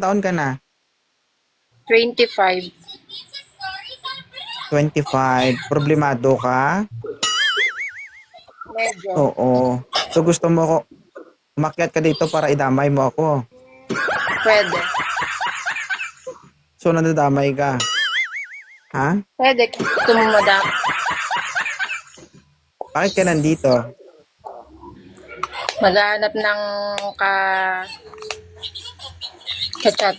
taon ka na? 25. 25. Problemado ka? Medyo. Oo. So gusto mo ko umakyat ka dito para idamay mo ako. Pwede. So nadadamay ka. Ha? Pwede. Gusto mo madam. Bakit ka nandito? Maghanap ng ka-chat.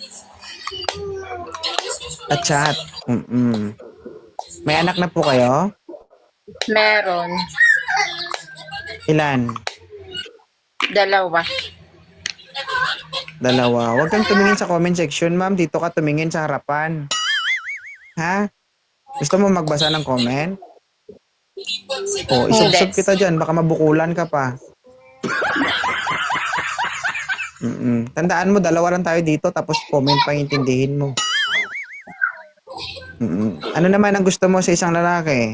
Chat. May anak na po kayo? Meron. Ilan? 2. Dalawa. Huwag kang tumingin sa comment section, ma'am. Dito ka tumingin sa harapan. Ha? Gusto mo magbasa ng comment? O, isubsob kita dyan. Baka mabukulan ka pa. Tandaan mo, 2 lang tayo dito. Tapos comment pa intindihin mo. Ano naman ang gusto mo sa isang lalaki?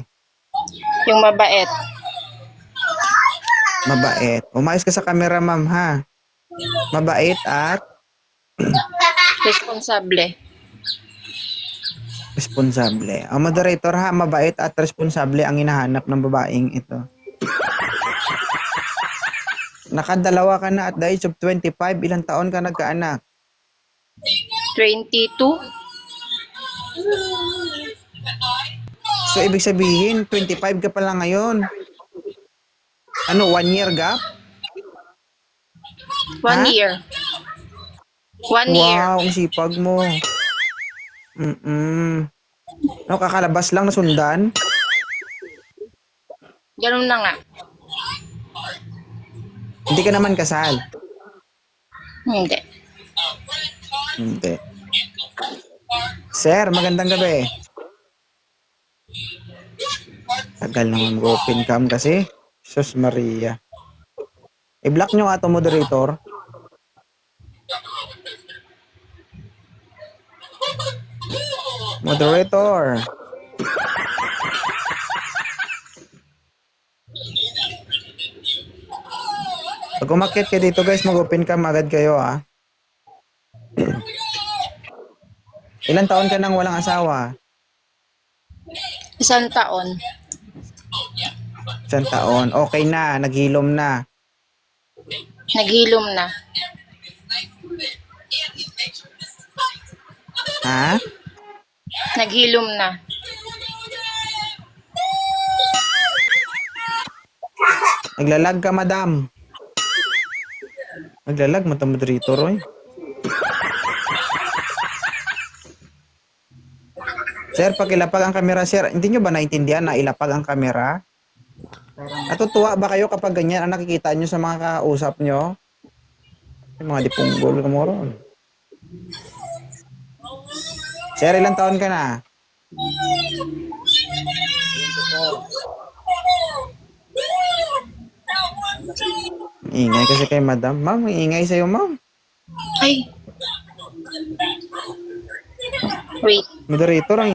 Yung mabait. Mabait. Umayos ka sa camera, ma'am, ha? Mabait at Responsable. responsable. Ang moderator, ha? Mabait at responsable ang hinahanap ng babaeng ito. Nakadalawa ka na at the age of 25. Ilang taon ka nagkaanak? 22. So, ibig sabihin, 25 ka pa lang ngayon. Ano, 1 year gap? 1 Ha? year. 1 year. Wow, ang sipag mo. No, kakalabas lang na sundan. Ganun na nga. Hindi ka naman kasal. Hindi. Hindi. Sir, magandang gabi. Tagal naman mag-open cam kasi. Sus Maria. I-block nyo nga ito, moderator. Moderator. Pag umakyat kayo dito guys, mag-open cam agad kayo ah. Ilang taon ka nang walang asawa? 1 taon. 1 taon. Okay na, naghilom na. Naghilom na. Ha? Naghilom na. Naglalag ka, madam. Naglalag mo ito, moderator, oy. Sir, pakilapag ang kamera, sir. Hindi nyo ba naintindihan na ilapag ang kamera? Natutuwa ba kayo kapag ganyan ang nakikita nyo sa mga kausap nyo? Yung mga dipunggol ka mo ron. Sir, ilang taon ka na? Ingay kasi kay madam. Ma'am, ingay sa'yo, ma'am. Ay. Wait. Moderator, ang